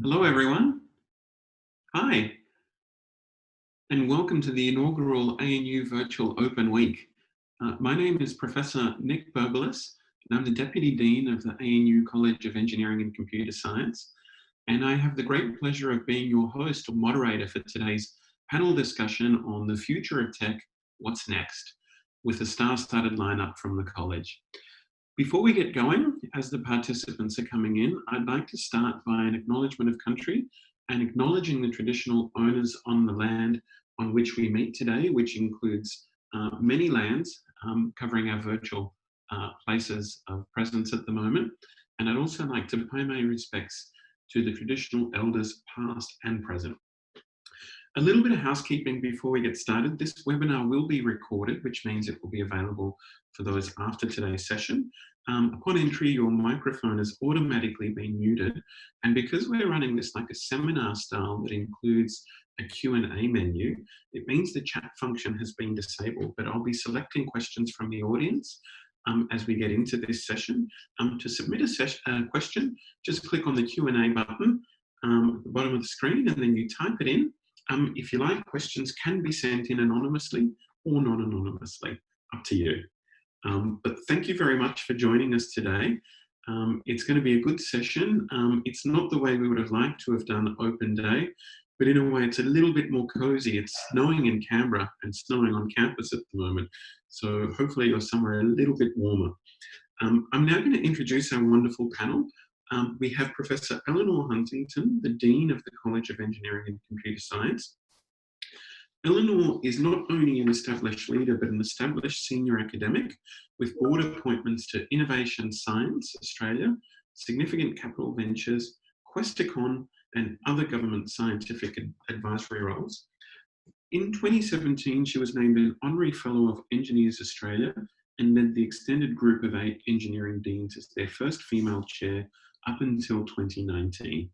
Hello, everyone. Hi, and welcome to the inaugural ANU Virtual Open Week. My name is Professor Nick Birbilis, and I'm the Deputy Dean of the ANU College of Engineering and Computer Science. And I have the great pleasure of being your host or moderator for today's panel discussion on the future of tech, what's next, with a star-studded lineup from the college. Before we get going, as the participants are coming in, I'd like to start by an acknowledgement of country and acknowledging the traditional owners on the land on which we meet today, which includes many lands covering our virtual places of presence at the moment. And I'd also like to pay my respects to the traditional elders past and present. A little bit of housekeeping before we get started. This webinar will be recorded, which means it will be available for those after today's session. Upon entry, your microphone has automatically been muted. And because we're running this like a seminar style that includes a Q&A menu, it means the chat function has been disabled, but I'll be selecting questions from the audience as we get into this session. To submit a question, just click on the Q&A button at the bottom of the screen, and then you type it in. If you like, questions can be sent in anonymously or non-anonymously, up to you. But thank you very much for joining us today. It's going to be a good session. It's not the way we would have liked to have done open day, but in a way it's a little bit more cozy. It's snowing in Canberra and snowing on campus at the moment. So hopefully you're somewhere a little bit warmer. I'm now going to introduce our wonderful panel. We have Professor Elanor Huntington, the Dean of the College of Engineering and Computer Science. Elanor is not only an established leader, but an established senior academic with board appointments to Innovation Science Australia, Significant Capital Ventures, Questacon, and other government scientific advisory roles. In 2017, she was named an Honorary Fellow of Engineers Australia and led the extended group of 8 engineering deans as their first female chair up until 2019.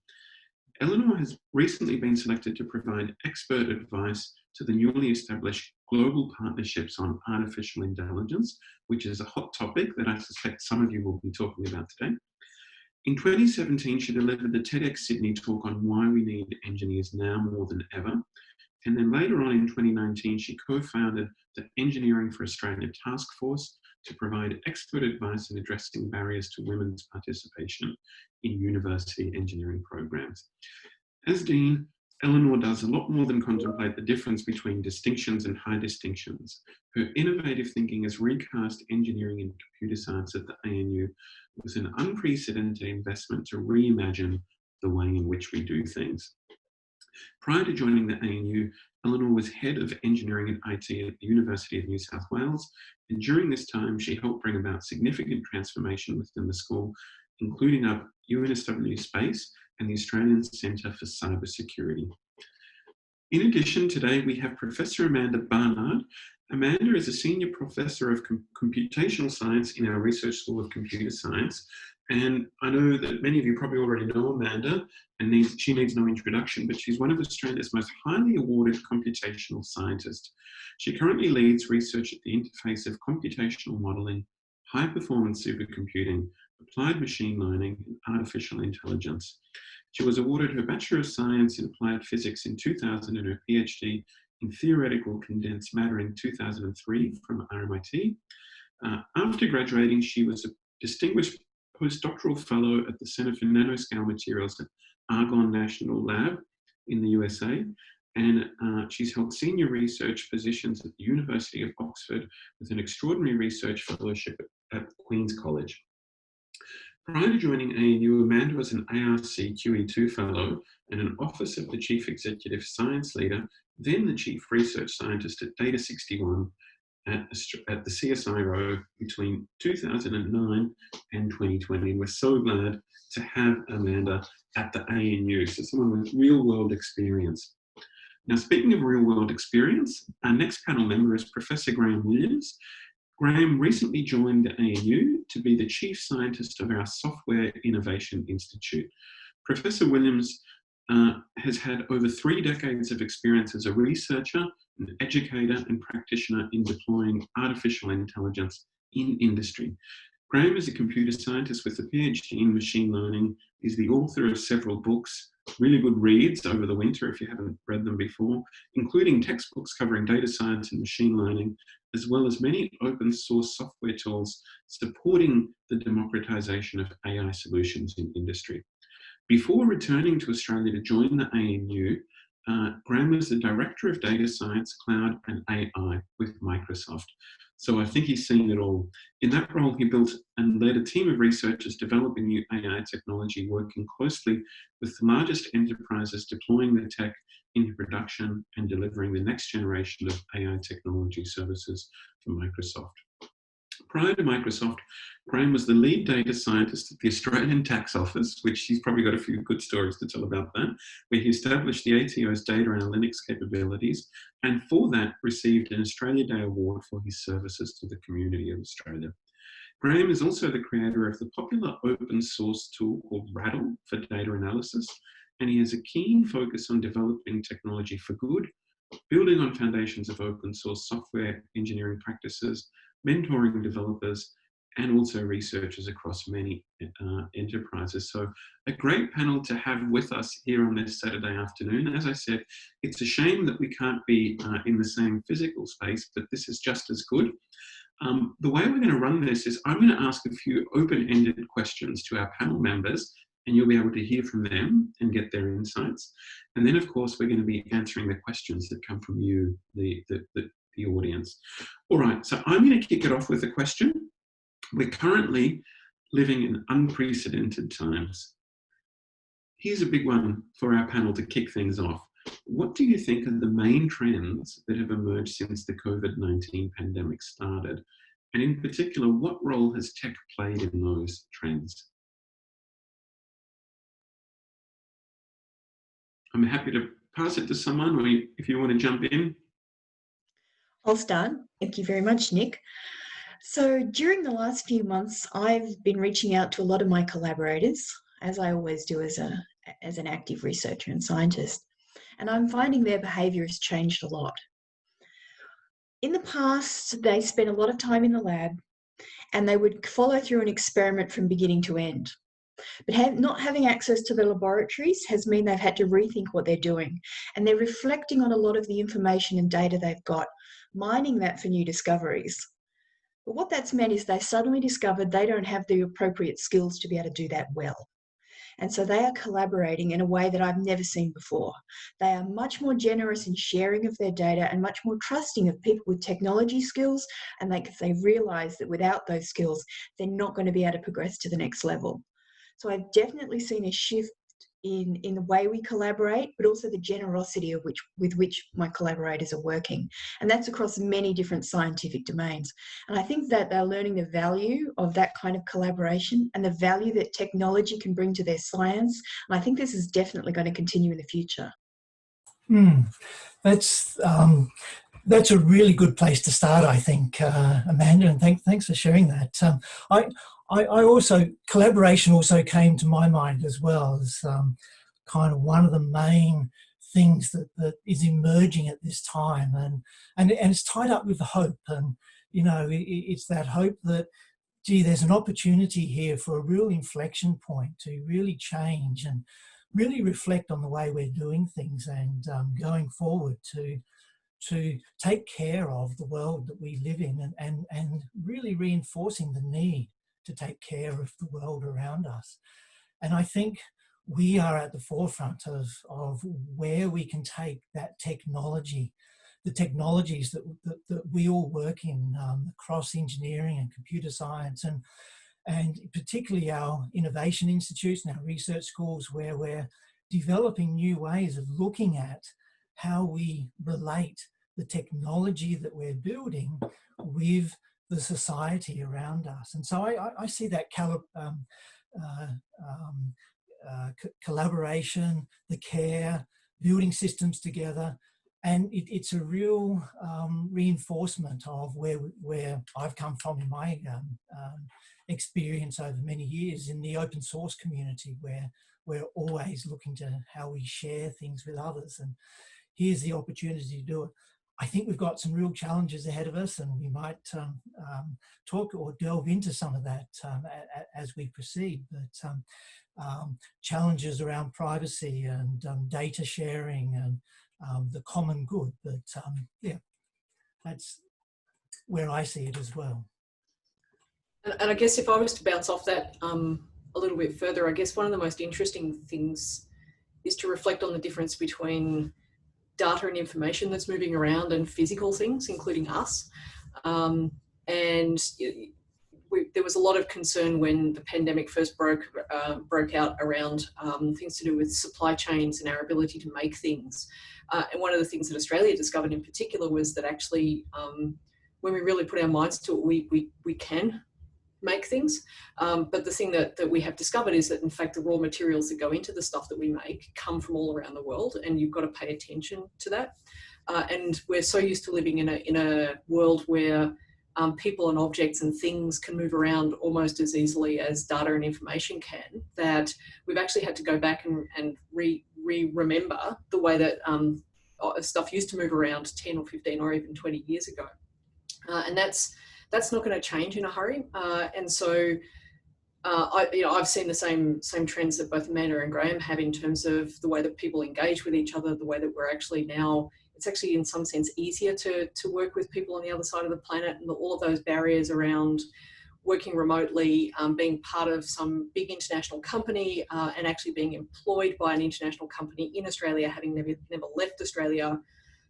Elanor has recently been selected to provide expert advice to the newly established Global Partnerships on Artificial Intelligence, which is a hot topic that I suspect some of you will be talking about today. In 2017, she delivered the TEDx Sydney talk on why we need engineers now more than ever. And then later on in 2019, she co-founded the Engineering for Australia Task Force to provide expert advice in addressing barriers to women's participation in university engineering programs. As Dean, Elanor does a lot more than contemplate the difference between distinctions and high distinctions. Her innovative thinking has recast engineering and computer science at the ANU with an unprecedented investment to reimagine the way in which we do things. Prior to joining the ANU, Elanor was head of engineering and IT at the University of New South Wales, and during this time she helped bring about significant transformation within the school, including up UNSW Space and the Australian Centre for Cybersecurity. In addition, today we have Professor Amanda Barnard. Amanda is a senior professor of computational science in our Research School of Computer Science. And I know that many of you probably already know Amanda, and she needs no introduction, but she's one of Australia's most highly awarded computational scientists. She currently leads research at the interface of computational modelling, high-performance supercomputing, applied machine learning, and artificial intelligence. She was awarded her Bachelor of Science in Applied Physics in 2000 and her PhD in Theoretical Condensed Matter in 2003 from RMIT. After graduating, she was a distinguished postdoctoral fellow at the Centre for Nanoscale Materials at Argonne National Lab in the USA, and she's held senior research positions at the University of Oxford with an extraordinary research fellowship at Queen's College. Prior to joining ANU, Amanda was an ARC QE2 fellow and an Office of the Chief Executive Science Leader, then the Chief Research Scientist at Data 61 at the CSIRO between 2009 and 2020. We're so glad to have Amanda at the ANU, so someone with real-world experience. Now, speaking of real-world experience, our next panel member is Professor Graham Williams. Graham recently joined the ANU to be the Chief Scientist of our Software Innovation Institute. Professor Williams has had over 3 decades of experience as a researcher, an educator and practitioner in deploying artificial intelligence in industry. Graham is a computer scientist with a PhD in machine learning. He's the author of several books, really good reads over the winter if you haven't read them before, including textbooks covering data science and machine learning, as well as many open source software tools supporting the democratization of AI solutions in industry. Before returning to Australia to join the ANU, Graham was the Director of Data Science, Cloud and AI with Microsoft. So I think he's seen it all. In that role, he built and led a team of researchers developing new AI technology, working closely with the largest enterprises deploying the tech into production and delivering the next generation of AI technology services for Microsoft. Prior to Microsoft, Graham was the lead data scientist at the Australian Tax Office, which he's probably got a few good stories to tell about that, where he established the ATO's data analytics capabilities, and for that received an Australia Day Award for his services to the community of Australia. Graham is also the creator of the popular open source tool called Rattle for data analysis, and he has a keen focus on developing technology for good, building on foundations of open source software engineering practices, mentoring developers, and also researchers across many enterprises. So a great panel to have with us here on this Saturday afternoon. As I said, it's a shame that we can't be in the same physical space, but this is just as good. The way we're going to run this is I'm going to ask a few open-ended questions to our panel members, and you'll be able to hear from them and get their insights. And then, of course, we're going to be answering the questions that come from you, the audience. All right, so I'm going to kick it off with a question. We're currently living in unprecedented times. Here's a big one for our panel to kick things off. What do you think are the main trends that have emerged since the COVID-19 pandemic started? And in particular, what role has tech played in those trends? I'm happy to pass it to someone, or if you want to jump in. I'll start. Thank you very much, Nick. So during the last few months, I've been reaching out to a lot of my collaborators, as I always do as an active researcher and scientist, and I'm finding their behaviour has changed a lot. In the past, they spent a lot of time in the lab, and they would follow through an experiment from beginning to end. But not having access to the laboratories has meant they've had to rethink what they're doing, and they're reflecting on a lot of the information and data they've got, mining that for new discoveries. But what that's meant is they suddenly discovered they don't have the appropriate skills to be able to do that well. And so they are collaborating in a way that I've never seen before. They are much more generous in sharing of their data and much more trusting of people with technology skills, and they realise that without those skills, they're not going to be able to progress to the next level. So I've definitely seen a shift in the way we collaborate, but also the generosity with which my collaborators are working. And that's across many different scientific domains. And I think that they're learning the value of that kind of collaboration and the value that technology can bring to their science. And I think this is definitely going to continue in the future. That's a really good place to start, I think, Amanda, and thanks for sharing that. I also, collaboration also came to my mind as well as kind of one of the main things that is emerging at this time, and it's tied up with the hope, and you know, it's that hope that, gee, there's an opportunity here for a real inflection point to really change and really reflect on the way we're doing things, and going forward to take care of the world that we live in, and really reinforcing the need to take care of the world around us. And I think we are at the forefront of where we can take that technology, the technologies that we all work in across engineering and computer science, and particularly our innovation institutes and our research schools, where we're developing new ways of looking at how we relate the technology that we're building with the society around us. And so I see that collaboration, the care, building systems together, and it's a real reinforcement of where I've come from in my experience over many years in the open source community, where we're always looking to how we share things with others, and here's the opportunity to do it. I think we've got some real challenges ahead of us, and we might talk or delve into some of that as we proceed. But challenges around privacy and data sharing and the common good. But yeah, that's where I see it as well. And I guess if I was to bounce off that a little bit further, I guess one of the most interesting things is to reflect on the difference between data and information that's moving around and physical things, including us. There was a lot of concern when the pandemic first broke out around things to do with supply chains and our ability to make things. And one of the things that Australia discovered in particular was that actually, when we really put our minds to it, we can make things. But the thing that we have discovered is that in fact the raw materials that go into the stuff that we make come from all around the world, and you've got to pay attention to that. And we're so used to living in a world where people and objects and things can move around almost as easily as data and information can, that we've actually had to go back and remember the way that stuff used to move around 10 or 15 or even 20 years ago. And that's not going to change in a hurry. And so I've seen the same trends that both Amanda and Graham have in terms of the way that people engage with each other, the way that we're actually now, it's actually in some sense easier to work with people on the other side of the planet, and all of those barriers around working remotely, being part of some big international company, and actually being employed by an international company in Australia, having never left Australia,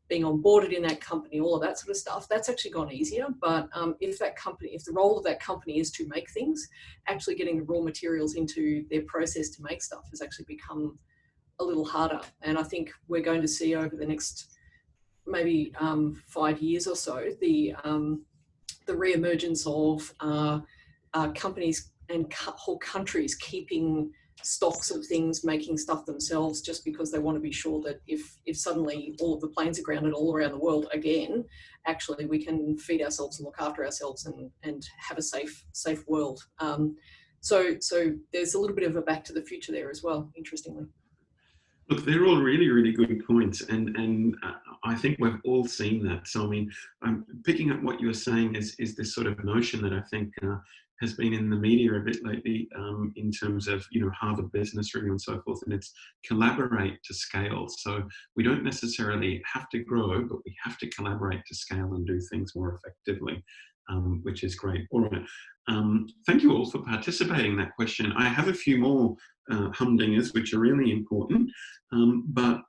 being onboarded in that company, all of that sort of stuff, that's actually gone easier. But if the role of that company is to make things, actually getting the raw materials into their process to make stuff has actually become a little harder. And I think we're going to see over the next maybe 5 years or so, the re-emergence of companies and whole countries keeping stocks of things, making stuff themselves, just because they want to be sure that if suddenly all of the planes are grounded all around the world again, actually we can feed ourselves and look after ourselves and have a safe world. So there's a little bit of a back to the future there as well, interestingly. Look, they're all really, really good points, and I think we've all seen that. So, I mean, picking up what you were saying is this sort of notion that I think has been in the media a bit lately, in terms of, Harvard Business Review and so forth, and it's collaborate to scale. So we don't necessarily have to grow, but we have to collaborate to scale and do things more effectively, which is great. All right. Thank you all for participating in that question. I have a few more humdingers, which are really important, but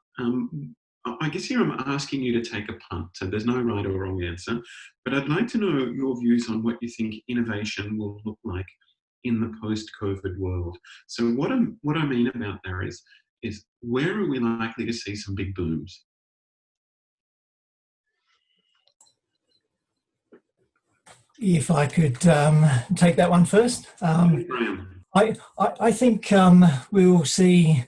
I guess here I'm asking you to take a punt, so there's no right or wrong answer, but I'd like to know your views on what you think innovation will look like in the post-COVID world. So what I mean about that is where are we likely to see some big booms? If I could take that one first. I think we will see,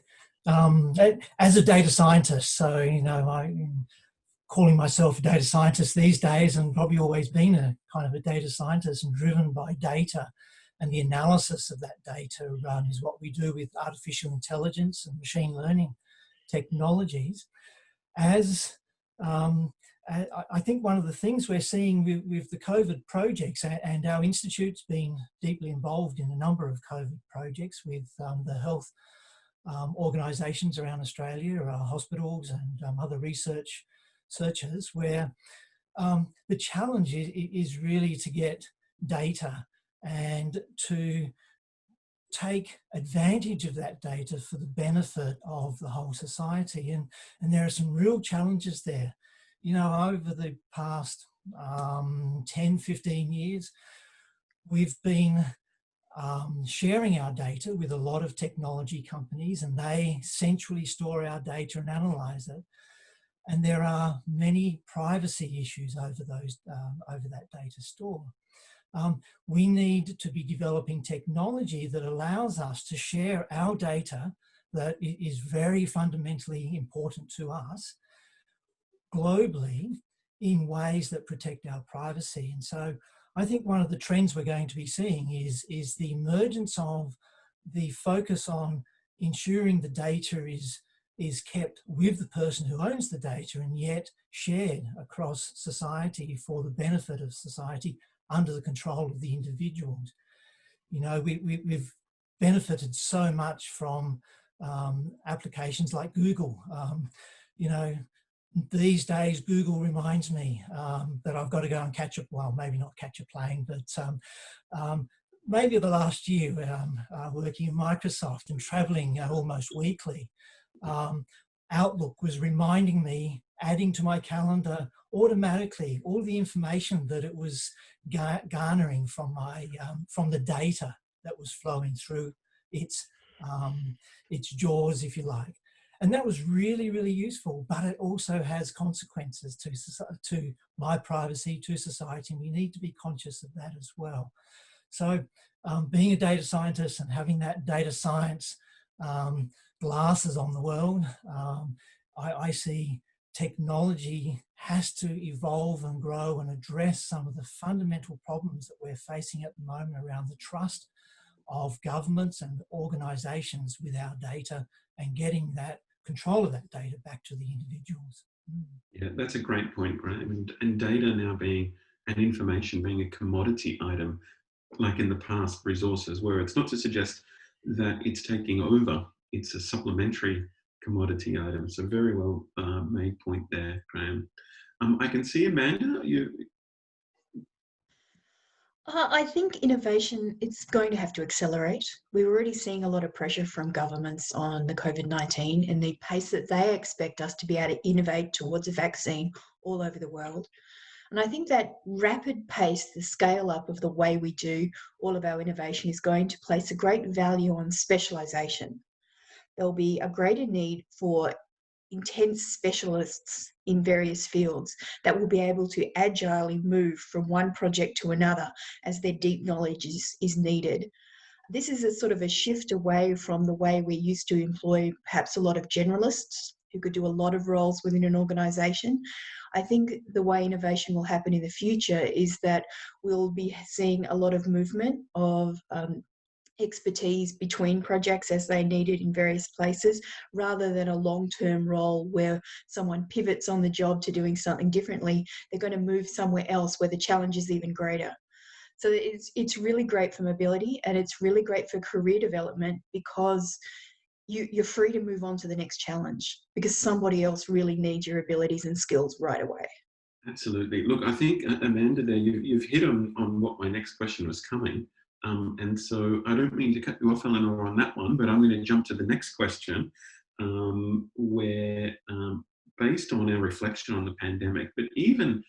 as a data scientist, so, I'm calling myself a data scientist these days, and probably always been a kind of a data scientist and driven by data, and the analysis of that data is what we do with artificial intelligence and machine learning technologies. I think one of the things we're seeing with the COVID projects, and our institute's been deeply involved in a number of COVID projects with the health organisations around Australia, hospitals and other researchers, where the challenge is really to get data and to take advantage of that data for the benefit of the whole society. And there are some real challenges there. Over the past 10, 15 years, we've been sharing our data with a lot of technology companies, and they centrally store our data and analyse it. And there are many privacy issues over that data store. We need to be developing technology that allows us to share our data that is very fundamentally important to us globally in ways that protect our privacy. And so I think one of the trends we're going to be seeing is the emergence of the focus on ensuring the data is is kept with the person who owns the data and yet shared across society for the benefit of society under the control of the individuals. You know, we've benefited so much from applications like Google. You know, these days Google reminds me that I've got to go and catch a, well, maybe not catch a plane, but maybe the last year working in Microsoft and traveling almost weekly, Outlook was reminding me, adding to my calendar automatically all the information that it was garnering from my from the data that was flowing through its jaws, if you like. And that was really, really useful, but it also has consequences to my privacy, to society, and we need to be conscious of that as well. So being a data scientist and having that data science glasses on the world, I see technology has to evolve and grow and address some of the fundamental problems that we're facing at the moment around the trust of governments and organisations with our data and getting that control of that data back to the individuals. Yeah, that's a great point, Graham. And data now being, and information being a commodity item, like in the past resources, where it's not to suggest that it's taking over, it's a supplementary commodity item. So very well made point there, Graham. I can see Amanda, I think innovation, it's going to have to accelerate. We're already seeing a lot of pressure from governments on the COVID-19 and the pace that they expect us to be able to innovate towards a vaccine all over the world. And I think that rapid pace, the scale up of the way we do all of our innovation is going to place a great value on specialisation. There'll be a greater need for intense specialists in various fields that will be able to agilely move from one project to another as their deep knowledge is needed. This is a sort of a shift away from the way we used to employ perhaps a lot of generalists who could do a lot of roles within an organisation. I think the way innovation will happen in the future is that we'll be seeing a lot of movement of expertise between projects as they need it in various places, rather than a long-term role where someone pivots on the job to doing something differently. They're going to move somewhere else where the challenge is even greater. So it's really great for mobility, and it's really great for career development, because you're free to move on to the next challenge because somebody else really needs your abilities and skills right away. Absolutely. Look, I think, Amanda, there you've hit on what my next question was coming. And so I don't mean to cut you off, Elanor, on that one, but I'm going to jump to the next question, where based on our reflection on the pandemic, but even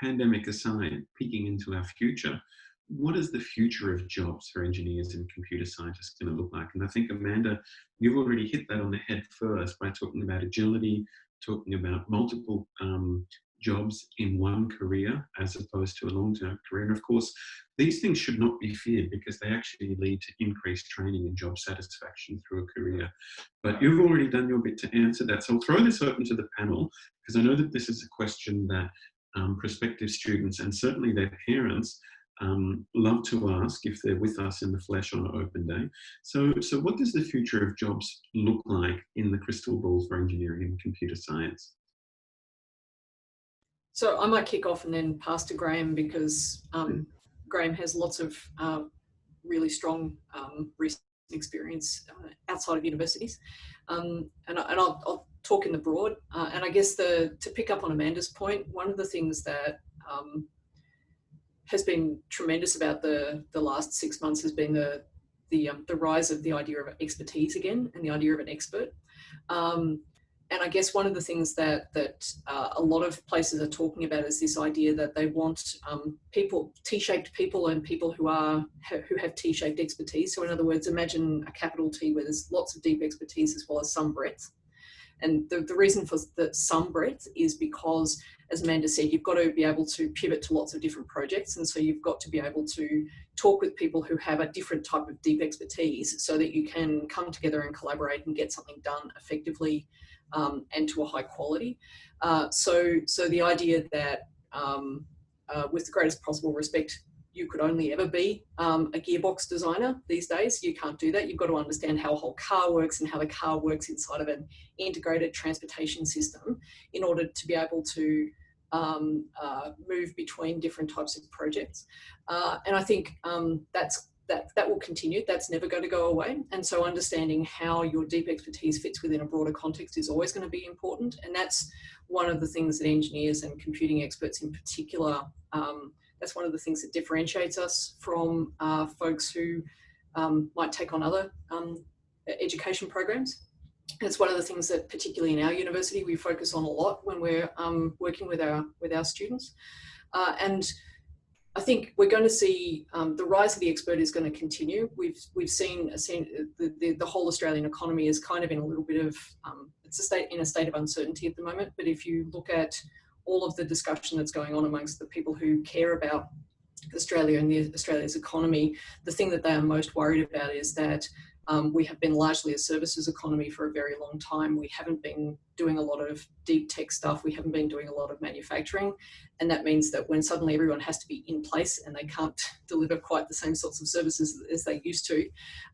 pandemic aside, peeking into our future, what is the future of jobs for engineers and computer scientists going to look like? And I think, Amanda, you've already hit that on the head first by talking about agility, talking about multiple jobs in one career as opposed to a long-term career. And of course, these things should not be feared because they actually lead to increased training and job satisfaction through a career. But you've already done your bit to answer that. So I'll throw this open to the panel, because I know that this is a question that prospective students and certainly their parents love to ask if they're with us in the flesh on an open day. So what does the future of jobs look like in the crystal balls for engineering and computer science? So I might kick off and then pass to Graham, because Graham has lots of really strong recent experience outside of universities. And I'll talk in the broad. And I guess to pick up on Amanda's point, one of the things that has been tremendous about the last 6 months has been the rise of the idea of expertise again, and the idea of an expert. And I guess one of the things that a lot of places are talking about is this idea that they want people, T-shaped people, and people who have T-shaped expertise. So in other words, imagine a capital T where there's lots of deep expertise as well as some breadth. And the reason for some breadth is because, as Amanda said, you've got to be able to pivot to lots of different projects. And so you've got to be able to talk with people who have a different type of deep expertise so that you can come together and collaborate and get something done effectively and to a high quality. So the idea that with the greatest possible respect you could only ever be a gearbox designer these days. You can't do that. You've got to understand how a whole car works and how the car works inside of an integrated transportation system in order to be able to move between different types of projects. And I think that will continue. That's never going to go away. And so understanding how your deep expertise fits within a broader context is always going to be important. And that's one of the things that engineers and computing experts in particular, that's one of the things that differentiates us from folks who might take on other education programs. And it's one of the things that particularly in our university we focus on a lot when we're working with our students. And I think we're going to see the rise of the expert is going to continue. We've seen the whole Australian economy is kind of in a little bit of it's in a state of uncertainty at the moment. But if you look at all of the discussion that's going on amongst the people who care about Australia and Australia's economy, the thing that they are most worried about is that we have been largely a services economy for a very long time. We haven't been doing a lot of deep tech stuff. We haven't been doing a lot of manufacturing. And that means that when suddenly everyone has to be in place and they can't deliver quite the same sorts of services as they used to,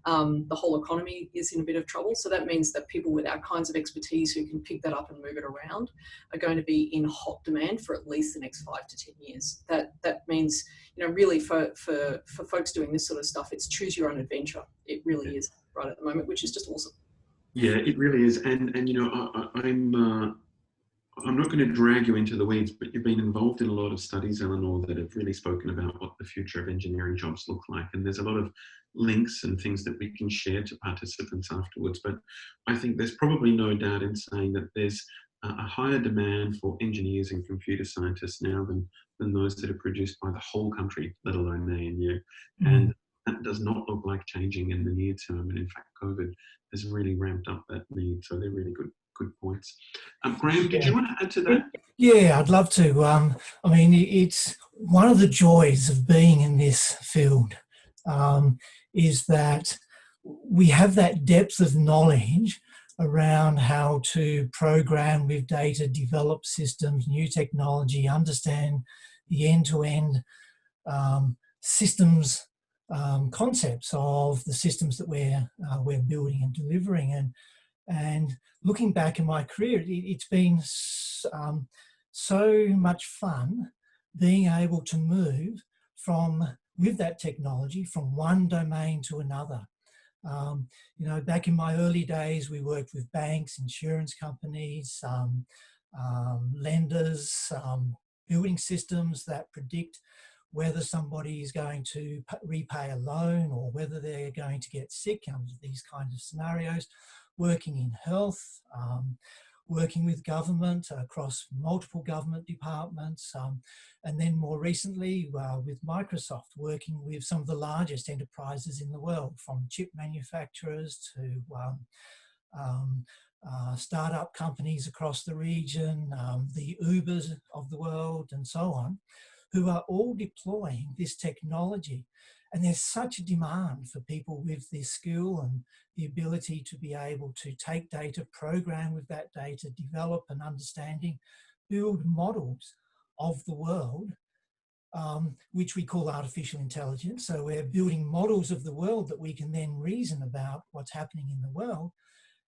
the whole economy is in a bit of trouble. So that means that people with our kinds of expertise who can pick that up and move it around are going to be in hot demand for at least the next 5 to 10 years. That means, really for folks doing this sort of stuff, it's choose your own adventure. It really is right at the moment, which is just awesome. Yeah, it really is. And I'm not going to drag you into the weeds, but you've been involved in a lot of studies, Elanor, that have really spoken about what the future of engineering jobs look like. And there's a lot of links and things that we can share to participants afterwards. But I think there's probably no doubt in saying that there's a higher demand for engineers and computer scientists now than those that are produced by the whole country, let alone ANU. And that does not look like changing in the near term. And in fact, COVID has really ramped up that need. So they're really good points. Graham, did you want to add to that? Yeah, I'd love to. I mean, it's one of the joys of being in this field is that we have that depth of knowledge around how to program with data, develop systems, new technology, understand the end-to-end systems concepts of the systems that we're building and delivering. And looking back in my career, it's been so much fun being able to move with that technology from one domain to another. Back in my early days, we worked with banks, insurance companies, lenders, building systems that predict whether somebody is going to repay a loan or whether they're going to get sick under these kinds of scenarios. Working in health, working with government across multiple government departments, and then more recently with Microsoft, working with some of the largest enterprises in the world, from chip manufacturers to startup companies across the region, the Ubers of the world and so on, who are all deploying this technology. And there's such a demand for people with this skill and the ability to be able to take data, program with that data, develop an understanding, build models of the world, which we call artificial intelligence. So we're building models of the world that we can then reason about what's happening in the world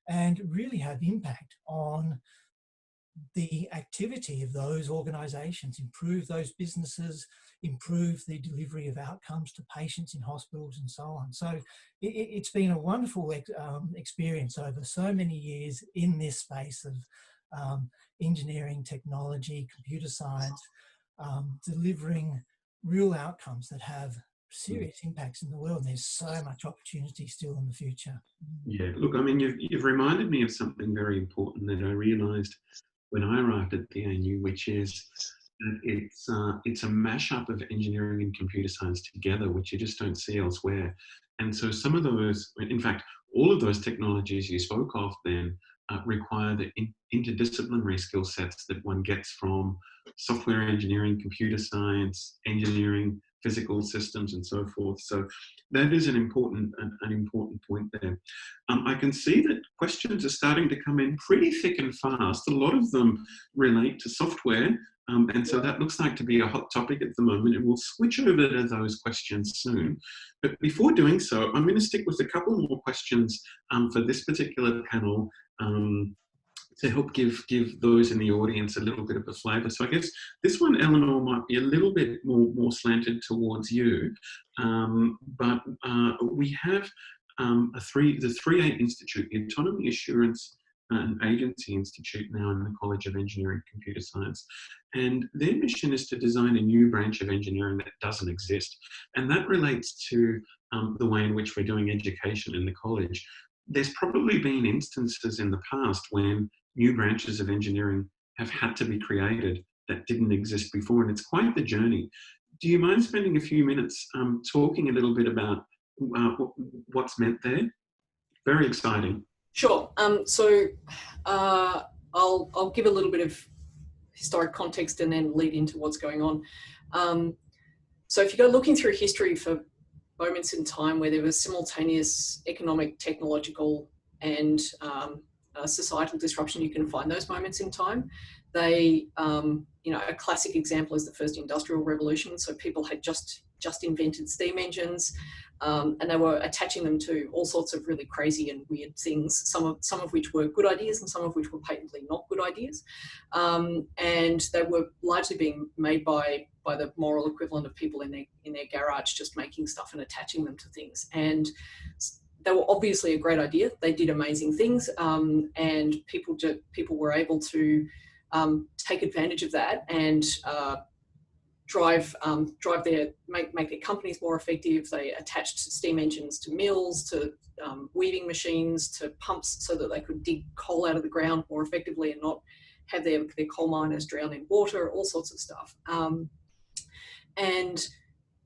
and really have impact on the activity of those organisations, improve those businesses, improve the delivery of outcomes to patients in hospitals and so on. So it's been a wonderful experience over so many years in this space of engineering, technology, computer science, delivering real outcomes that have serious impacts in the world. And there's so much opportunity still in the future. Yeah, look, I mean, you've reminded me of something very important that I realised when I arrived at the ANU, which is that it's a mashup of engineering and computer science together, which you just don't see elsewhere. And so some of those, in fact, all of those technologies you spoke of then require the interdisciplinary skill sets that one gets from software engineering, computer science, engineering, physical systems, and so forth. So that is an important point there. I can see that questions are starting to come in pretty thick and fast. A lot of them relate to software, and so that looks like to be a hot topic at the moment, and we'll switch over to those questions soon. But before doing so, I'm going to stick with a couple more questions for this particular panel, to help give those in the audience a little bit of a flavour. So I guess this one, Elanor, might be a little bit more slanted towards you, but we have the 3A Institute, the Autonomy Assurance and Agency Institute, now in the College of Engineering and Computer Science, and their mission is to design a new branch of engineering that doesn't exist, and that relates to the way in which we're doing education in the college. There's probably been instances in the past when new branches of engineering have had to be created that didn't exist before, and it's quite the journey. Do you mind spending a few minutes talking a little bit about what's meant there? Very exciting. Sure. I'll give a little bit of historic context and then lead into what's going on. So if you go looking through history for moments in time where there was simultaneous economic, technological, and societal disruption, you can find those moments in time. They, a classic example is the first industrial revolution. So people had just invented steam engines, and they were attaching them to all sorts of really crazy and weird things, some of which were good ideas and some of which were patently not good ideas. And they were largely being made by the moral equivalent of people in their garage, just making stuff and attaching them to things. And they were obviously a great idea. They did amazing things, and people were able to take advantage of that and make their companies more effective. They attached steam engines to mills, to weaving machines, to pumps, so that they could dig coal out of the ground more effectively and not have their coal miners drown in water, all sorts of stuff. And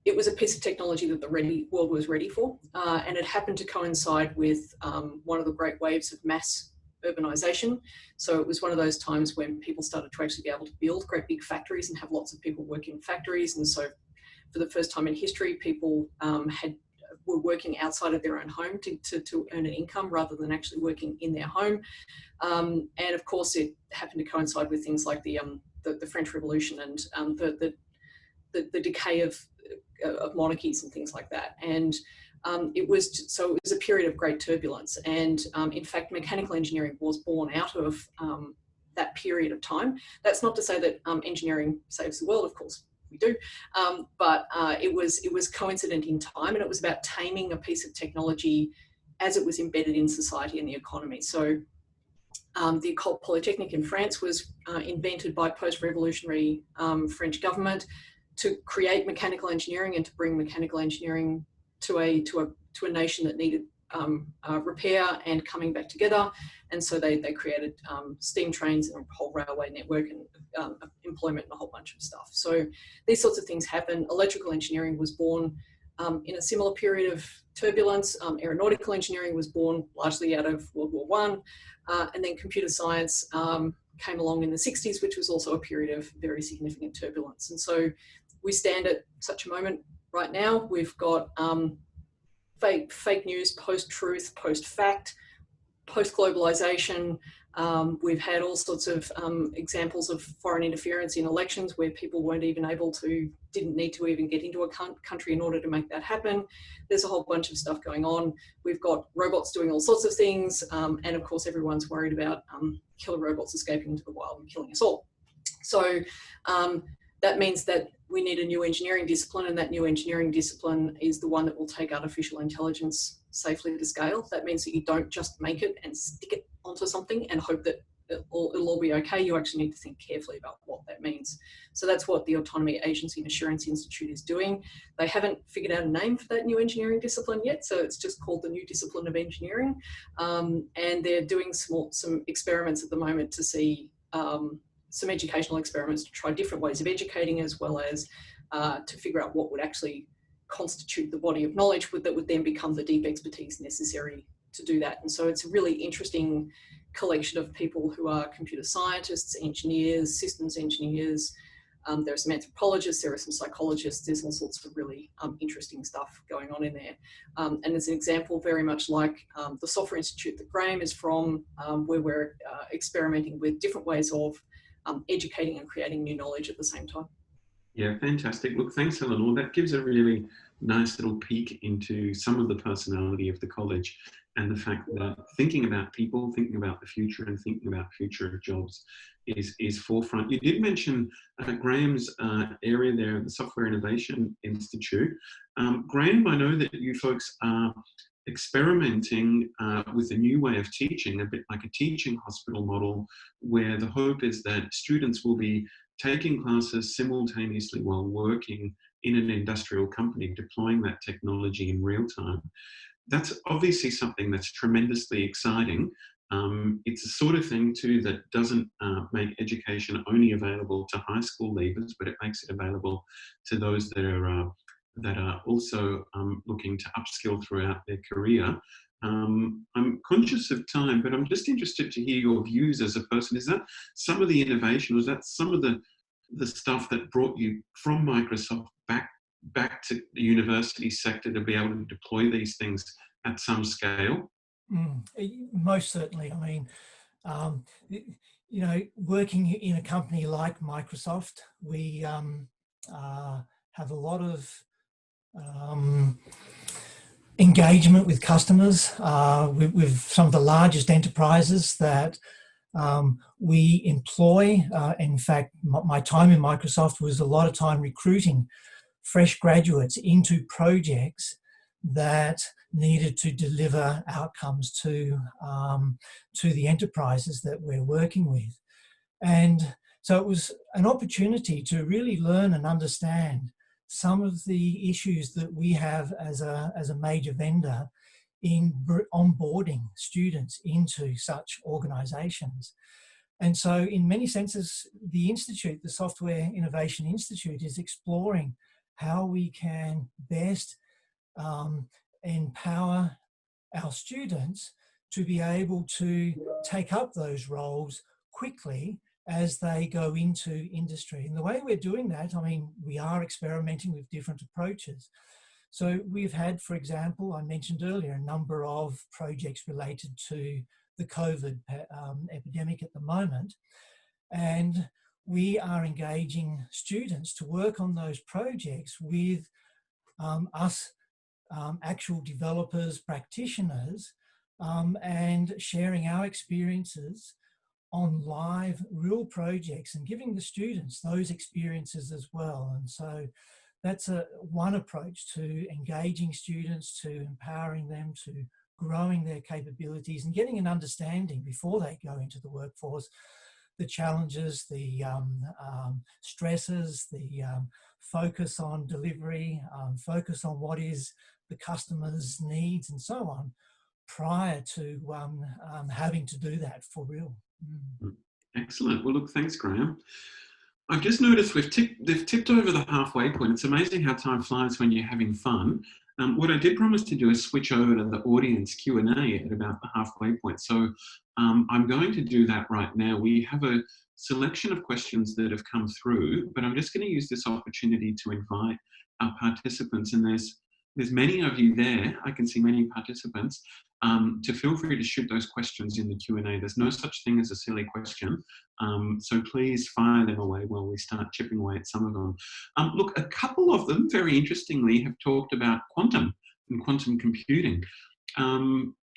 it was a piece of technology that the world was ready for, and it happened to coincide with one of the great waves of mass urbanization. So it was one of those times when people started to actually be able to build great big factories and have lots of people working in factories. And so for the first time in history, people were working outside of their own home to earn an income rather than actually working in their home. And of course, it happened to coincide with things like the French Revolution and the decay of monarchies and things like that. And it was a period of great turbulence. And in fact, mechanical engineering was born out of that period of time. That's not to say that engineering saves the world, of course we do, but it was coincident in time, and it was about taming a piece of technology as it was embedded in society and the economy. So the École Polytechnique in France was invented by post-revolutionary French government to create mechanical engineering and to bring mechanical engineering to a nation that needed repair and coming back together. And so they created steam trains and a whole railway network and employment and a whole bunch of stuff. So these sorts of things happen. Electrical engineering was born in a similar period of turbulence. Aeronautical engineering was born largely out of World War I. And then computer science came along in the 60s, which was also a period of very significant turbulence. And so we stand at such a moment right now. We've got fake news, post-truth, post-fact, post-globalization. We've had all sorts of examples of foreign interference in elections where people didn't need to even get into a country in order to make that happen. There's a whole bunch of stuff going on. We've got robots doing all sorts of things. And of course, everyone's worried about killer robots escaping into the wild and killing us all. So that means that we need a new engineering discipline, and that new engineering discipline is the one that will take artificial intelligence safely to scale. That means that you don't just make it and stick it onto something and hope that it'll all be okay. You actually need to think carefully about what that means. So that's what the Autonomy, Agency and Assurance Institute is doing. They haven't figured out a name for that new engineering discipline yet, so it's just called the New Discipline of Engineering. And they're doing some experiments at the moment to see some educational experiments to try different ways of educating, as well as to figure out what would actually constitute the body of knowledge that would then become the deep expertise necessary to do that. And so it's a really interesting collection of people who are computer scientists, engineers, systems engineers. There are some anthropologists, there are some psychologists, there's all sorts of really interesting stuff going on in there. And as an example, very much like the Software Institute that Graham is from, where we're experimenting with different ways of educating and creating new knowledge at the same time. Yeah, fantastic. Look, thanks, Elanor. That gives a really nice little peek into some of the personality of the college and the fact that thinking about people, thinking about the future and thinking about future jobs is forefront. You did mention Graham's area there, the Software Innovation Institute. Graham, I know that you folks are experimenting with a new way of teaching, a bit like a teaching hospital model, where the hope is that students will be taking classes simultaneously while working in an industrial company, deploying that technology in real time. That's obviously something that's tremendously exciting. It's the sort of thing too that doesn't make education only available to high school leavers, but it makes it available to those that are also looking to upskill throughout their career. I'm conscious of time, but I'm just interested to hear your views as a person. Is that some of the innovation? Was that some of the stuff that brought you from Microsoft back to the university sector to be able to deploy these things at some scale? Most certainly. I mean, you know, working in a company like Microsoft, we have a lot of engagement with customers, with some of the largest enterprises that we employ. In fact, my time in Microsoft was a lot of time recruiting fresh graduates into projects that needed to deliver outcomes to the enterprises that we're working with. And so it was an opportunity to really learn and understand some of the issues that we have as a major vendor in onboarding students into such organizations. And so in many senses, the Institute, the Software Innovation Institute, is exploring how we can best empower our students to be able to take up those roles quickly as they go into industry. And the way we're doing that, I mean, we are experimenting with different approaches. So we've had, for example, I mentioned earlier, a number of projects related to the COVID epidemic at the moment. And we are engaging students to work on those projects with us actual developers, practitioners, and sharing our experiences on live real projects and giving the students those experiences as well. And so that's one approach to engaging students, to empowering them, to growing their capabilities and getting an understanding before they go into the workforce, the challenges, the stresses, the focus on delivery, focus on what is the customer's needs and so on, prior to having to do that for real. Excellent. Well, look, thanks, Graham. I've just noticed they've tipped over the halfway point. It's amazing how time flies when you're having fun. What I did promise to do is switch over to the audience Q&A at about the halfway point. So I'm going to do that right now. We have a selection of questions that have come through, but I'm just going to use this opportunity to invite our participants, and there's many of you there. I can see many participants. To feel free to shoot those questions in the Q&A. There's no such thing as a silly question. So please fire them away while we start chipping away at some of them. Look, a couple of them, very interestingly, have talked about quantum and quantum computing.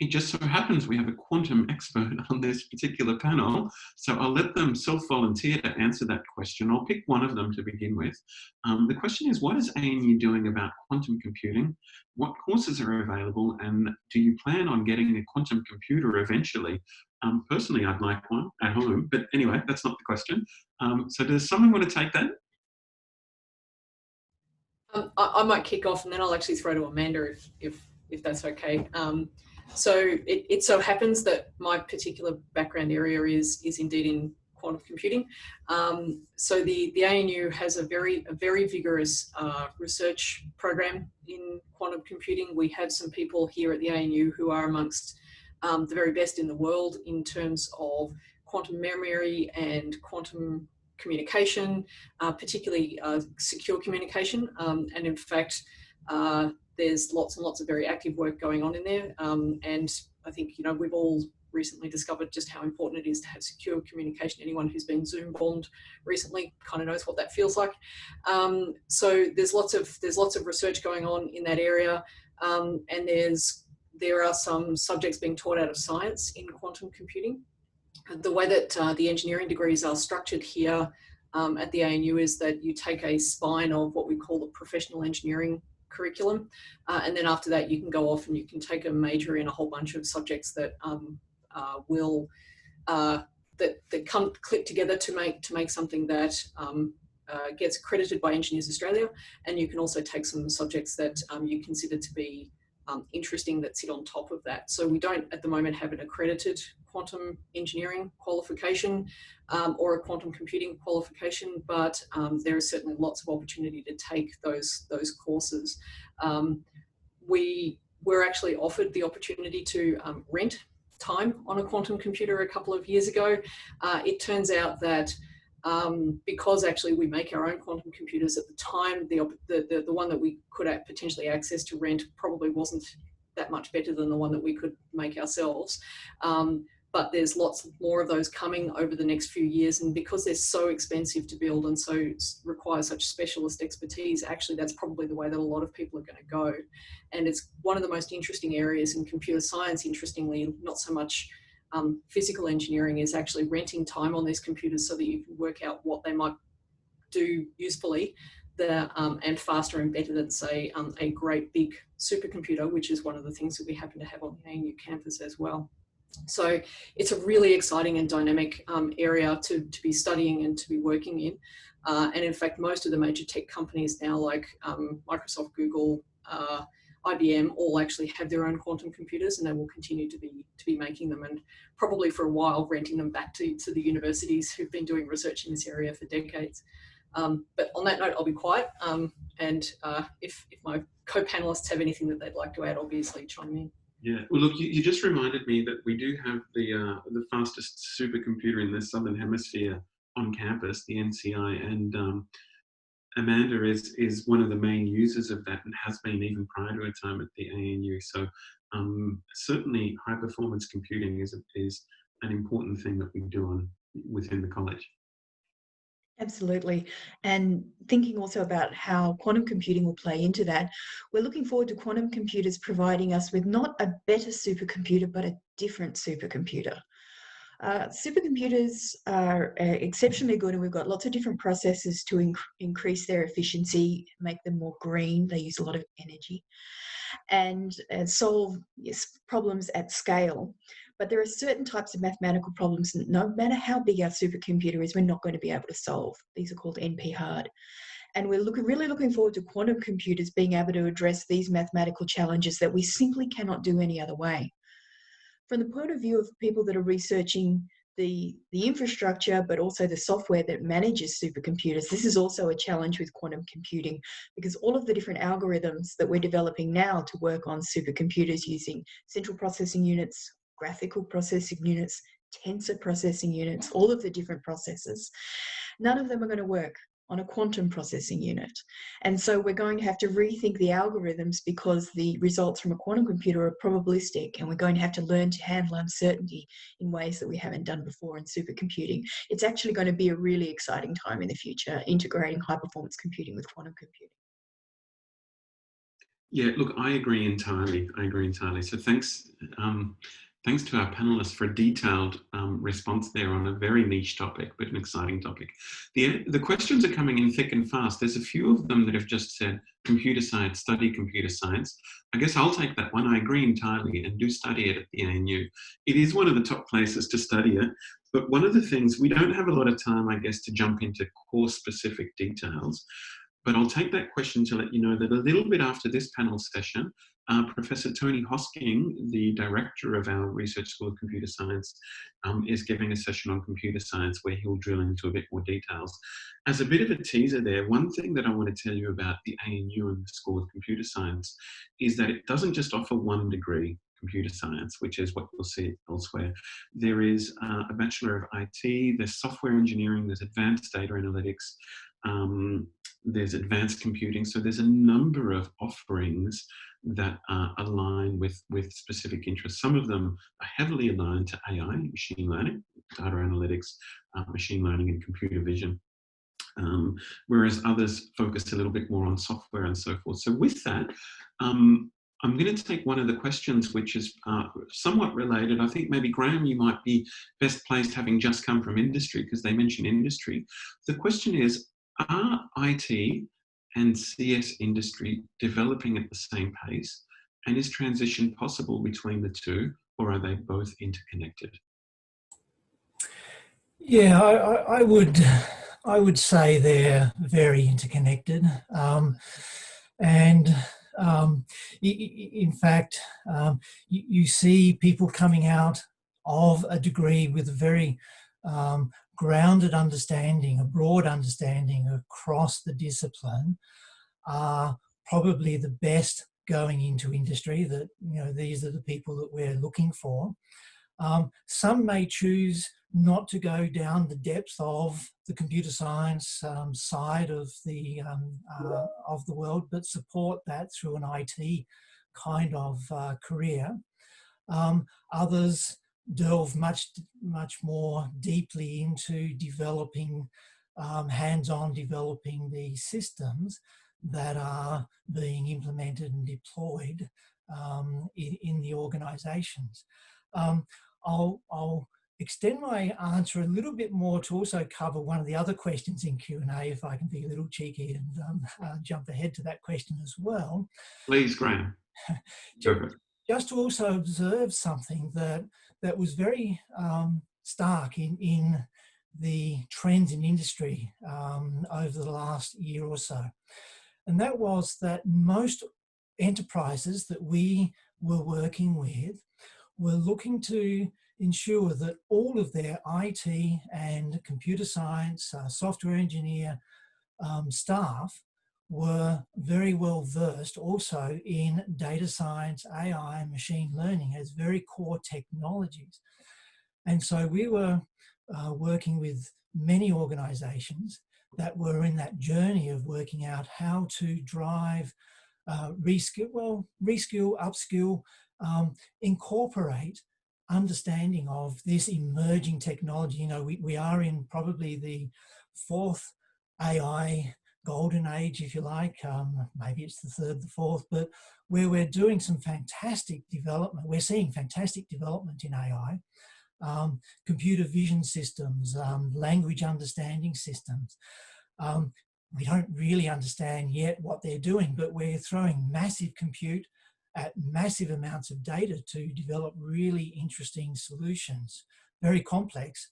It just so happens we have a quantum expert on this particular panel, so I'll let them self-volunteer to answer that question. I'll pick one of them to begin with. The question is, what is ANU doing about quantum computing? What courses are available, and do you plan on getting a quantum computer eventually? Personally, I'd like one at home, but anyway, that's not the question. So does someone want to take that? I might kick off, and then I'll actually throw to Amanda if that's okay. So it so happens that my particular background area is indeed in quantum computing. So the ANU has a very vigorous research program in quantum computing. We have some people here at the ANU who are amongst the very best in the world in terms of quantum memory and quantum communication, particularly secure communication. And in fact, there's lots and lots of very active work going on in there. And I think, you know, we've all recently discovered just how important it is to have secure communication. Anyone who's been Zoom bombed recently kind of knows what that feels like. So there's lots of research going on in that area, and there are some subjects being taught out of science in quantum computing. The way that the engineering degrees are structured here at the ANU is that you take a spine of what we call the professional engineering curriculum, and then after that you can go off and you can take a major in a whole bunch of subjects that that come click together to make something that gets accredited by Engineers Australia. And you can also take some subjects that you consider to be interesting that sit on top of that. So we don't at the moment have an accredited quantum engineering qualification or a quantum computing qualification, but there is certainly lots of opportunity to take those courses. We were actually offered the opportunity to rent time on a quantum computer a couple of years ago. It turns out that because actually we make our own quantum computers at the time, the one that we could potentially access to rent probably wasn't that much better than the one that we could make ourselves. But there's lots more of those coming over the next few years, and because they're so expensive to build and so require such specialist expertise, actually that's probably the way that a lot of people are going to go. And it's one of the most interesting areas in computer science, interestingly, not so much physical engineering, is actually renting time on these computers so that you can work out what they might do usefully and faster and better than, say, a great big supercomputer, which is one of the things that we happen to have on the ANU campus as well. So it's a really exciting and dynamic area to be studying and to be working in. And in fact, most of the major tech companies now, like Microsoft, Google, IBM, all actually have their own quantum computers, and they will continue to be making them, and probably for a while renting them back to the universities who've been doing research in this area for decades. But on that note, I'll be quiet. And if my co-panelists have anything that they'd like to add, obviously chime in. Yeah, well, look, you just reminded me that we do have the fastest supercomputer in the Southern Hemisphere on campus, the NCI, and Amanda is one of the main users of that and has been even prior to her time at the ANU. So certainly high performance computing is an important thing that we do within the college. Absolutely. And thinking also about how quantum computing will play into that, we're looking forward to quantum computers providing us with not a better supercomputer, but a different supercomputer. Supercomputers are exceptionally good, and we've got lots of different processes to increase their efficiency, make them more green. They use a lot of energy and solve problems at scale. But there are certain types of mathematical problems that no matter how big our supercomputer is, we're not going to be able to solve. These are called NP-hard. And we're really looking forward to quantum computers being able to address these mathematical challenges that we simply cannot do any other way. From the point of view of people that are researching the infrastructure, but also the software that manages supercomputers, this is also a challenge with quantum computing, because all of the different algorithms that we're developing now to work on supercomputers using central processing units, graphical processing units, tensor processing units, all of the different processors, none of them are going to work on a quantum processing unit. And so we're going to have to rethink the algorithms, because the results from a quantum computer are probabilistic, and we're going to have to learn to handle uncertainty in ways that we haven't done before in supercomputing. It's actually going to be a really exciting time in the future, integrating high performance computing with quantum computing. Yeah, look, I agree entirely. So thanks to our panelists for a detailed response there on a very niche topic, but an exciting topic. The questions are coming in thick and fast. There's a few of them that have just said, computer science, study computer science. I guess I'll take that one. I agree entirely, and do study it at the ANU. It is one of the top places to study it, but one of the things, we don't have a lot of time, I guess, to jump into course-specific details. But I'll take that question to let you know that a little bit after this panel session, Professor Tony Hosking, the director of our Research School of Computer Science, is giving a session on computer science where he'll drill into a bit more details. As a bit of a teaser there, one thing that I want to tell you about the ANU and the School of Computer Science is that it doesn't just offer one degree. computer science, which is what you'll see elsewhere. There is a Bachelor of IT, there's software engineering, there's advanced data analytics, there's advanced computing. So there's a number of offerings that align with specific interests. Some of them are heavily aligned to AI, machine learning, data analytics, machine learning and computer vision. Whereas others focus a little bit more on software and so forth. So with that, I'm going to take one of the questions which is somewhat related. I think maybe Graham, you might be best placed having just come from industry because they mention industry. The question is, are IT and CS industry developing at the same pace? And is transition possible between the two, or are they both interconnected? Yeah, I would say they're very interconnected, and in fact, you see people coming out of a degree with a very grounded understanding, a broad understanding across the discipline, are probably the best going into industry. That, you know, these are the people that we're looking for. Some may choose not to go down the depth of the computer science side of the world, but support that through an IT kind of career. Others delve much more deeply into developing, hands-on developing the systems that are being implemented and deployed in the organisations. I'll extend my answer a little bit more to also cover one of the other questions in Q&A, if I can be a little cheeky and jump ahead to that question as well. Please, Graham. Just to also observe something that was very stark in the trends in industry over the last year or so. And that was that most enterprises that we were working with were looking to ensure that all of their IT and computer science, software engineer staff were very well versed also in data science, AI, and machine learning as very core technologies. And so we were working with many organizations that were in that journey of working out how to drive reskill, upskill, incorporate understanding of this emerging technology. You know, we are in probably the fourth AI golden age, if you like. Maybe it's the third, the fourth, but where we're doing some fantastic development. We're seeing fantastic development in AI, computer vision systems, language understanding systems. We don't really understand yet what they're doing, but we're throwing massive compute at massive amounts of data to develop really interesting solutions, very complex,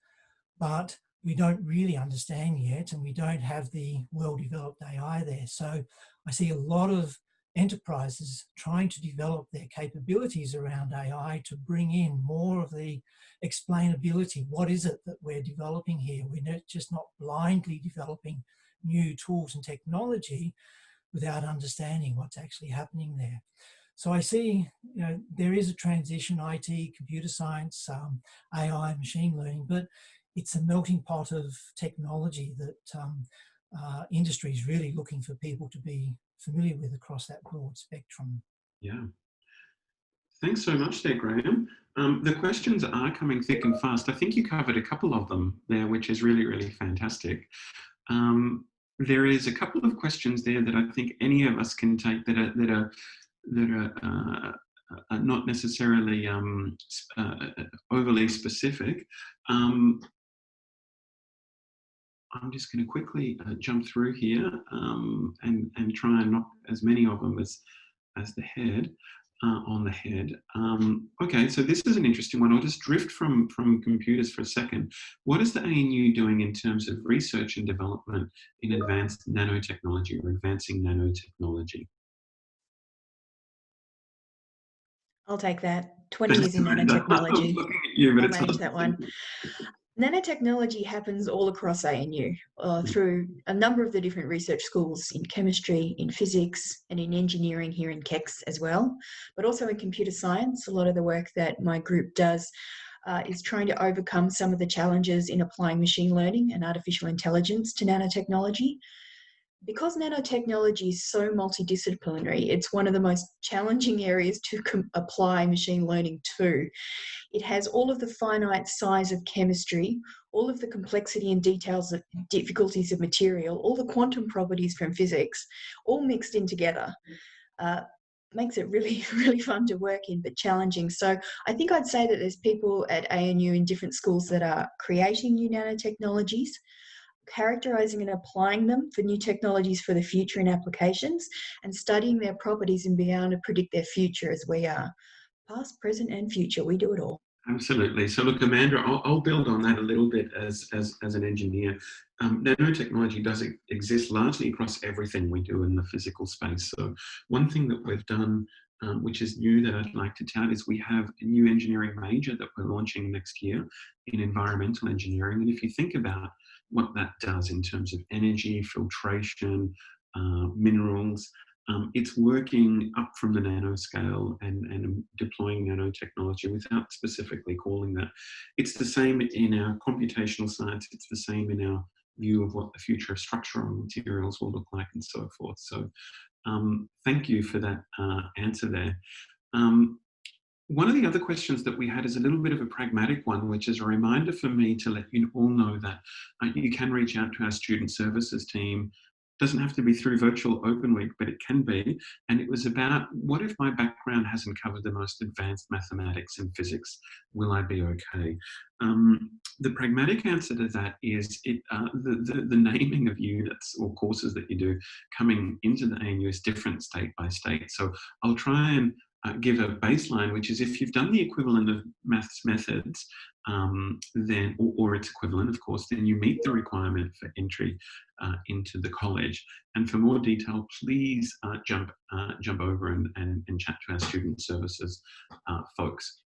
but we don't really understand yet, and we don't have the well-developed AI there. So I see a lot of enterprises trying to develop their capabilities around AI to bring in more of the explainability. What is it that we're developing here? We're just not blindly developing new tools and technology without understanding what's actually happening there. So I see, you know, there is a transition, IT, computer science, AI, machine learning, but it's a melting pot of technology that industry is really looking for people to be familiar with across that broad spectrum. Yeah. Thanks so much there, Graham. The questions are coming thick and fast. I think you covered a couple of them there, which is really, really fantastic. There is a couple of questions there that I think any of us can take that are not necessarily overly specific. I'm just going to quickly jump through here and try and knock as many of them as the head on the head. Okay, so this is an interesting one. I'll just drift from computers for a second. What is the ANU doing in terms of research and development in advanced nanotechnology or advancing nanotechnology? I'll take that. 20 years in nanotechnology. I'm looking at you, but I'll manage that one. Nanotechnology happens all across ANU through a number of the different research schools in chemistry, in physics, and in engineering here in CECS as well, but also in computer science. A lot of the work that my group does is trying to overcome some of the challenges in applying machine learning and artificial intelligence to nanotechnology. Because nanotechnology is so multidisciplinary, it's one of the most challenging areas to apply machine learning to. It has all of the finite size of chemistry, all of the complexity and details of difficulties of material, all the quantum properties from physics, all mixed in together. Makes it really, really fun to work in, but challenging. So I think I'd say that there's people at ANU in different schools that are creating new nanotechnologies, characterizing and applying them for new technologies for the future in applications, and studying their properties and being able to predict their future as we are. Past, present, and future, we do it all. Absolutely. So look, Amanda, I'll build on that a little bit as an engineer. Nanotechnology does exist largely across everything we do in the physical space. So one thing that we've done, which is new that I'd like to tout, is we have a new engineering major that we're launching next year in environmental engineering. And if you think about what that does in terms of energy, filtration, minerals, it's working up from the nanoscale and deploying nanotechnology without specifically calling that. It's the same in our computational science. It's the same in our view of what the future of structural materials will look like and so forth. So thank you for that answer there. One of the other questions that we had is a little bit of a pragmatic one, which is a reminder for me to let you all know that you can reach out to our student services team. Doesn't have to be through Virtual Open Week, but it can be. And it was about, what if my background hasn't covered the most advanced mathematics and physics? Will I be okay? The pragmatic answer to that is the naming of units or courses that you do coming into the ANU is different state by state. So I'll try and give a baseline, which is if you've done the equivalent of maths methods, then, or its equivalent, of course, then you meet the requirement for entry into the college. And for more detail, please jump over and chat to our student services folks.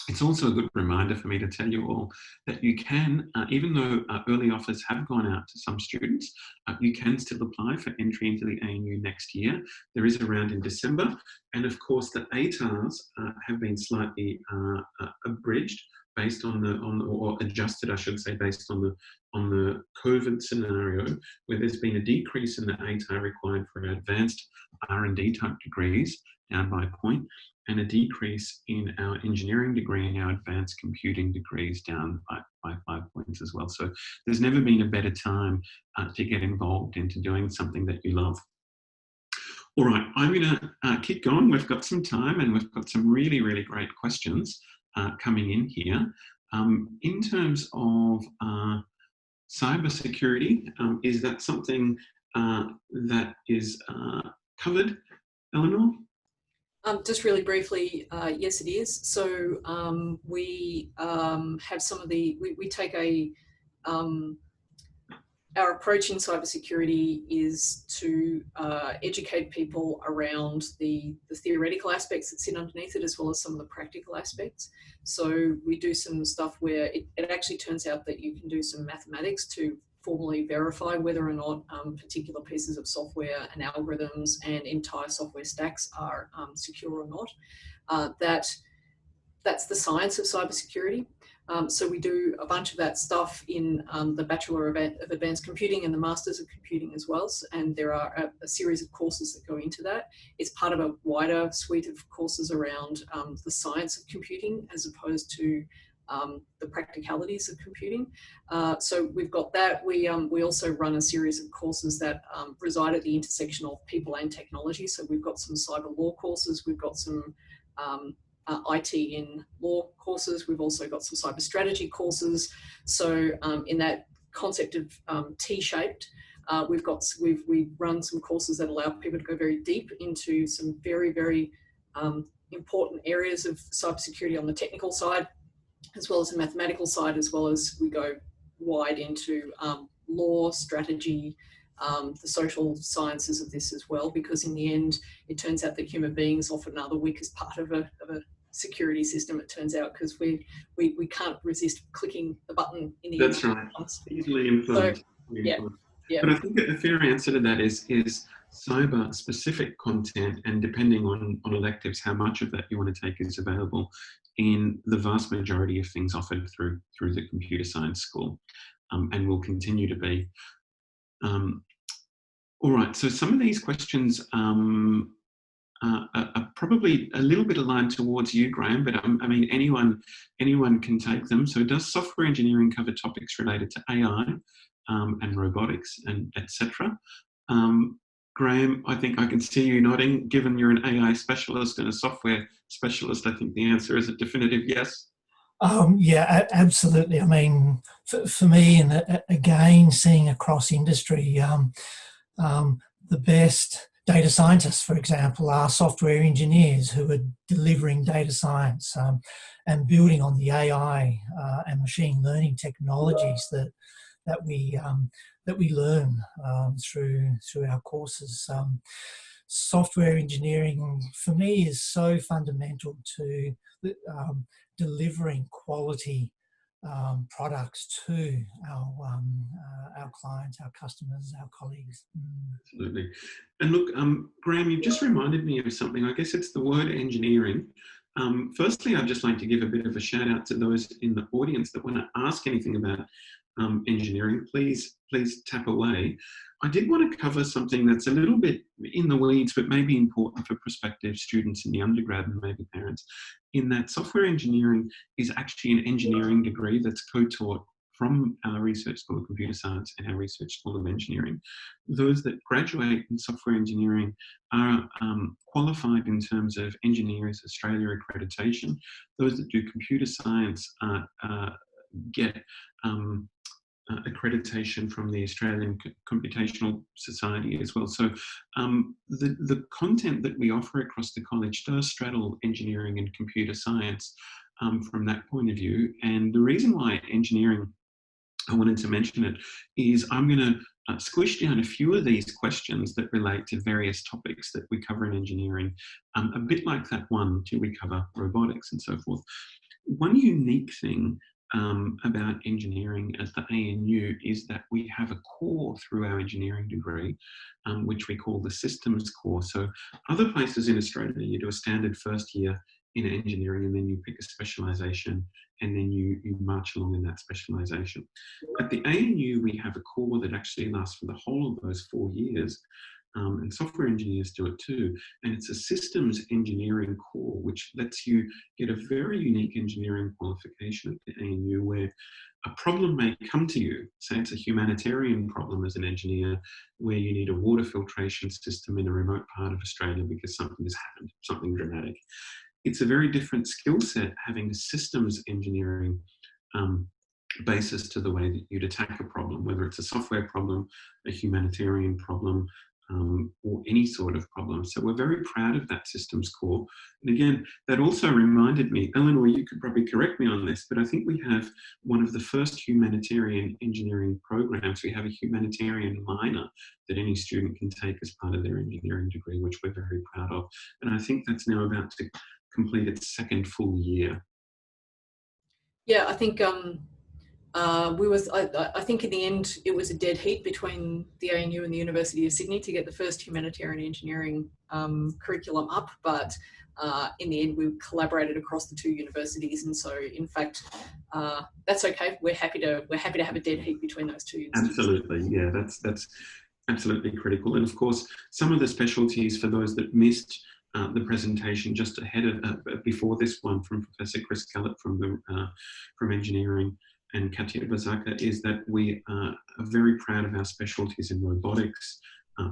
It's also a good reminder for me to tell you all that you can, even though early offers have gone out to some students, you can still apply for entry into the ANU next year. There is a round in December. And of course, the ATARs have been slightly abridged based on or adjusted, I should say, based on the COVID scenario, where there's been a decrease in the ATAR required for advanced R&D type degrees, down by a point, and a decrease in our engineering degree and our advanced computing degrees down by 5 points as well. So there's never been a better time to get involved into doing something that you love. All right, I'm going to keep going. We've got some time and we've got some really, really great questions coming in here. In terms of cybersecurity, is that something that is covered, Elanor? Just really briefly, yes, it is. So we have some of the, we take our approach in cybersecurity is to educate people around the theoretical aspects that sit underneath it, as well as some of the practical aspects. So we do some stuff where it actually turns out that you can do some mathematics to formally verify whether or not particular pieces of software and algorithms and entire software stacks are secure or not. That's the science of cybersecurity. So we do a bunch of that stuff in the Bachelor of Advanced Computing and the Masters of Computing as well. And there are a series of courses that go into that. It's part of a wider suite of courses around the science of computing as opposed to the practicalities of computing. So we've got that. We also run a series of courses that reside at the intersection of people and technology. So we've got some cyber law courses. We've got some IT in law courses. We've also got some cyber strategy courses. So in that concept of T-shaped, we've run some courses that allow people to go very deep into some very, very important areas of cybersecurity on the technical side, as well as the mathematical side, as well as we go wide into law, strategy, the social sciences of this as well, because in the end, it turns out that human beings often are the weakest part of a security system, it turns out, because we can't resist clicking the button in the That's email. right. Response. Easily influenced. So, yeah. Yeah. But I think a fair answer to that is cyber specific content, and depending on electives, how much of that you want to take is available in the vast majority of things offered through the computer science school, and will continue to be. All right, so some of these questions are probably a little bit aligned towards you, Graham, but I mean, anyone can take them. So does software engineering cover topics related to AI and robotics and etc.? Graham, I think I can see you nodding. Given you're an AI specialist and a software specialist, I think the answer is a definitive yes. Yeah, absolutely. I mean, for me, and again, seeing across industry, the best data scientists, for example, are software engineers who are delivering data science and building on the AI and machine learning technologies that we learn through our courses. Software engineering for me is so fundamental to delivering quality products to our clients, our customers, our colleagues. Absolutely. And look, Graham, you've just reminded me of something. I guess it's the word engineering. Firstly, I'd just like to give a bit of a shout out to those in the audience that want to ask anything about engineering. Please tap away. I did want to cover something that's a little bit in the weeds, but maybe important for prospective students in the undergrad and maybe parents, in that software engineering is actually an engineering degree that's co-taught from our Research School of Computer Science and our Research School of Engineering. Those that graduate in software engineering are qualified in terms of Engineers Australia accreditation. Those that do computer science get accreditation from the Australian Computational Society as well. So the content that we offer across the college does straddle engineering and computer science from that point of view. And the reason why engineering, I wanted to mention it, is I'm going to squish down a few of these questions that relate to various topics that we cover in engineering, a bit like that one, do we cover robotics and so forth. One unique thing about engineering at the ANU is that we have a core through our engineering degree, which we call the systems core. So other places in Australia, you do a standard first year in engineering and then you pick a specialisation and then you march along in that specialisation. At the ANU, we have a core that actually lasts for the whole of those 4 years. And software engineers do it too. And it's a systems engineering core, which lets you get a very unique engineering qualification at the ANU where a problem may come to you. Say it's a humanitarian problem as an engineer where you need a water filtration system in a remote part of Australia because something has happened, something dramatic. It's a very different skill set having a systems engineering basis to the way that you'd attack a problem, whether it's a software problem, a humanitarian problem, or any sort of problem. So we're very proud of that systems core. And again, that also reminded me, Elanor, you could probably correct me on this, but I think we have one of the first humanitarian engineering programs. We have a humanitarian minor that any student can take as part of their engineering degree, which we're very proud of. And I think that's now about to complete its second full year. Yeah, I think I think in the end it was a dead heat between the ANU and the University of Sydney to get the first humanitarian engineering curriculum up, but in the end we collaborated across the two universities, and so in fact that's okay. We're happy to have a dead heat between those two universities. Absolutely, yeah, that's absolutely critical. And of course, some of the specialties for those that missed the presentation just ahead of before this one from Professor Chris Gallett from engineering, and Katya Bazaka, is that we are very proud of our specialties in robotics,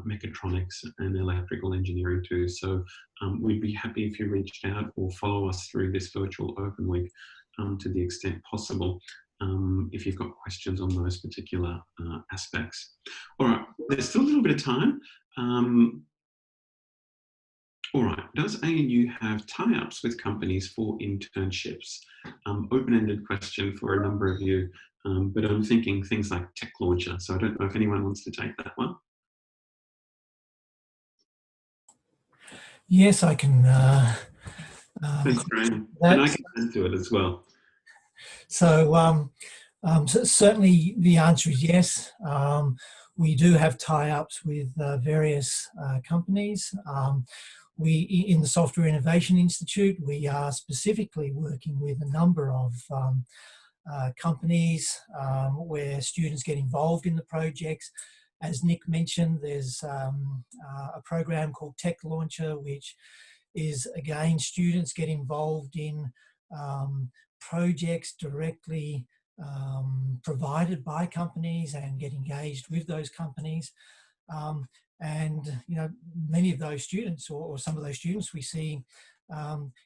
mechatronics and electrical engineering too. So we'd be happy if you reached out or follow us through this virtual open week to the extent possible if you've got questions on those particular aspects. All right, there's still a little bit of time. All right, does ANU have tie-ups with companies for internships? Open-ended question for a number of you, but I'm thinking things like Tech Launcher, so I don't know if anyone wants to take that one. Yes, I can Thanks, Graham. And I That's, can add to it as well. so certainly the answer is yes. We do have tie-ups with various companies. In the Software Innovation Institute, we are specifically working with a number of companies where students get involved in the projects. As Nick mentioned, there's a program called Tech Launcher, which is, again, students get involved in projects directly provided by companies and get engaged with those companies. And many of those students, or some of those students, we see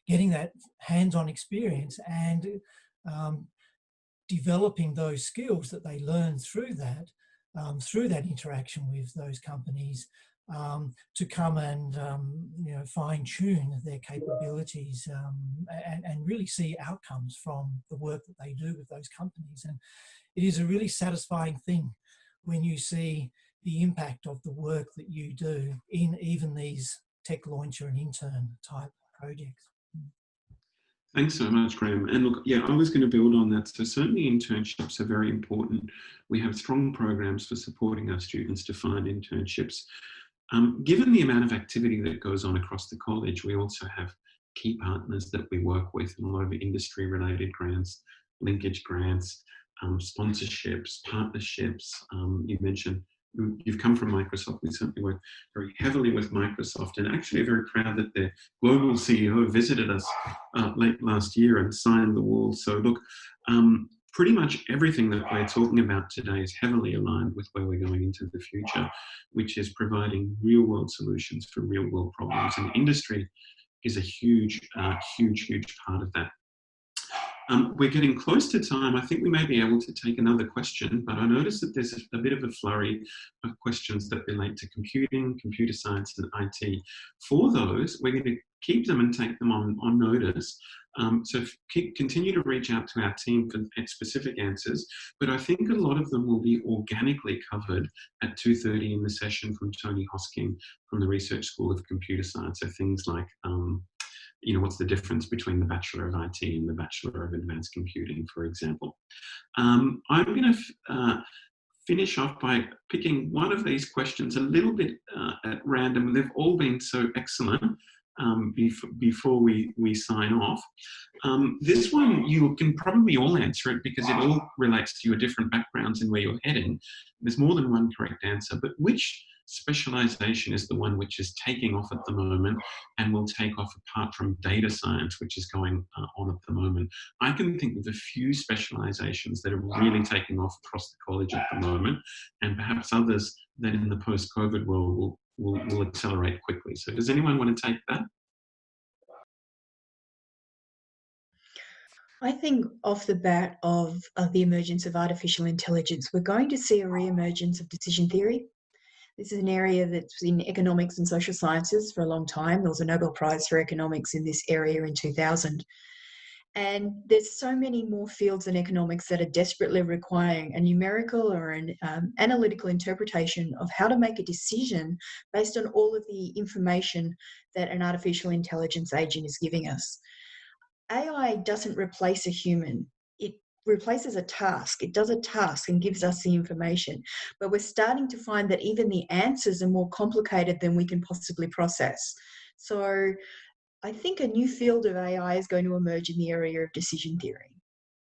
getting that hands-on experience and developing those skills that they learn through that interaction with those companies, to come and fine-tune their capabilities, and really see outcomes from the work that they do with those companies. And it is a really satisfying thing when you see the impact of the work that you do in even these Tech Launcher and intern type projects. Thanks so much, Graham. And look, yeah, I was going to build on that. So certainly internships are very important. We have strong programs for supporting our students to find internships. Given the amount of activity that goes on across the college, we also have key partners that we work with in a lot of industry-related grants, linkage grants, sponsorships, partnerships. You mentioned you've come from Microsoft. We certainly work very heavily with Microsoft, and actually are very proud that their global CEO visited us late last year and signed the wall. So look, pretty much everything that we're talking about today is heavily aligned with where we're going into the future, which is providing real-world solutions for real-world problems. And industry is a huge part of that. We're getting close to time. I think we may be able to take another question, but I noticed that there's a bit of a flurry of questions that relate to computing, computer science, and IT. For those, we're going to keep them and take them on notice. So continue to reach out to our team for specific answers, but I think a lot of them will be organically covered at 2:30 in the session from Tony Hosking from the Research School of Computer Science. So things like what's the difference between the Bachelor of IT and the Bachelor of Advanced Computing, for example. I'm going to finish off by picking one of these questions a little bit at random. They've all been so excellent before we sign off. This one, you can probably all answer it because it all relates to your different backgrounds and where you're heading. There's more than one correct answer, but which specialization is the one which is taking off at the moment and will take off apart from data science, which is going on at the moment? I can think of a few specializations that are really taking off across the college at the moment, and perhaps others that in the post-COVID world will accelerate quickly. So does anyone want to take that? I think off the bat of the emergence of artificial intelligence, we're going to see a re-emergence of decision theory. This is an area that's in economics and social sciences for a long time. There was a Nobel Prize for economics in this area in 2000. And there's so many more fields in economics that are desperately requiring a numerical or an analytical interpretation of how to make a decision based on all of the information that an artificial intelligence agent is giving us. AI doesn't replace a human. It replaces a task. It does a task and gives us the information. But we're starting to find that even the answers are more complicated than we can possibly process. So I think a new field of AI is going to emerge in the area of decision theory.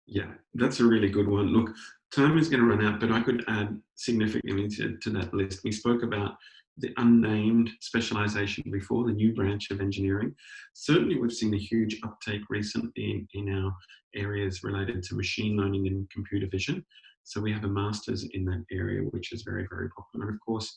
Yeah, that's a really good one. Look, time is going to run out, but I could add significantly to that list. We spoke about the unnamed specialization before, the new branch of engineering. Certainly we've seen a huge uptake recently in our areas related to machine learning and computer vision. So we have a master's in that area, which is very, very popular. And of course,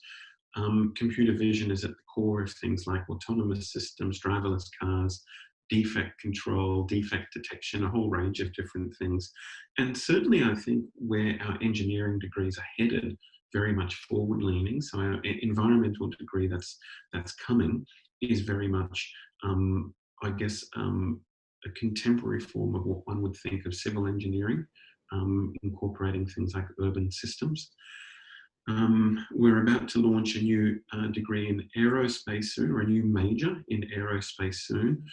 computer vision is at the core of things like autonomous systems, driverless cars, defect control, defect detection, a whole range of different things. And certainly I think where our engineering degrees are headed, very much forward-leaning. So our environmental degree that's coming is very much, I guess, a contemporary form of what one would think of civil engineering, incorporating things like urban systems. We're about to launch a new degree in aerospace soon, or a new major in aerospace soon.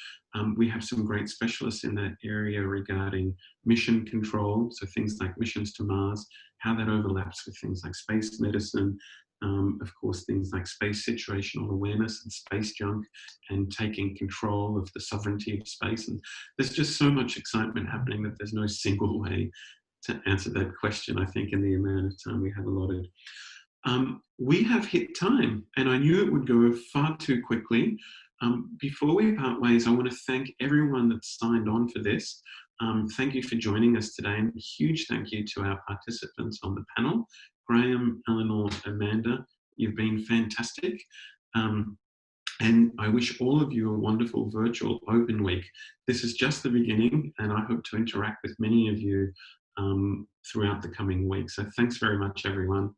We have some great specialists in that area regarding mission control, so things like missions to Mars, how that overlaps with things like space medicine, of course, things like space situational awareness and space junk, and taking control of the sovereignty of space. And there's just so much excitement happening that there's no single way to answer that question, I think, in the amount of time we have allotted. We have hit time, and I knew it would go far too quickly. Before we part ways, I want to thank everyone that signed on for this. Thank you for joining us today, and a huge thank you to our participants on the panel. Graham, Elanor, Amanda, you've been fantastic. And I wish all of you a wonderful virtual open week. This is just the beginning, and I hope to interact with many of you throughout the coming week. So thanks very much, everyone.